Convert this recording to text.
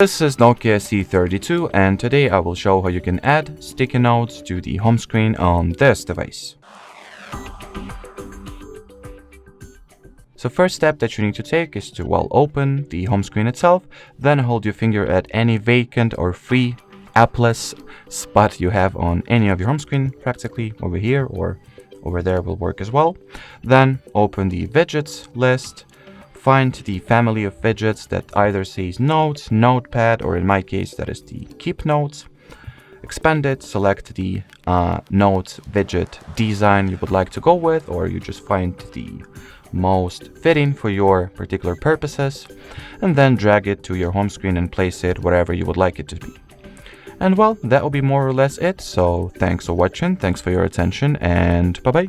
This is Nokia C32, and today I will show how you can add sticky notes to the home screen on this device. So first step that you need to take is to open the home screen itself, then hold your finger at any vacant or free appless spot you have on any of your home screen, practically over here or over there will work as well. Then open the widgets list. Find the family of widgets that either says Notes, Notepad, or in my case that is the Keep Notes. Expand it, select the Notes widget design you would like to go with, or you just find the most fitting for your particular purposes, and then drag it to your home screen and place it wherever you would like it to be. And well, that will be more or less it, so thanks for watching, thanks for your attention, and bye bye.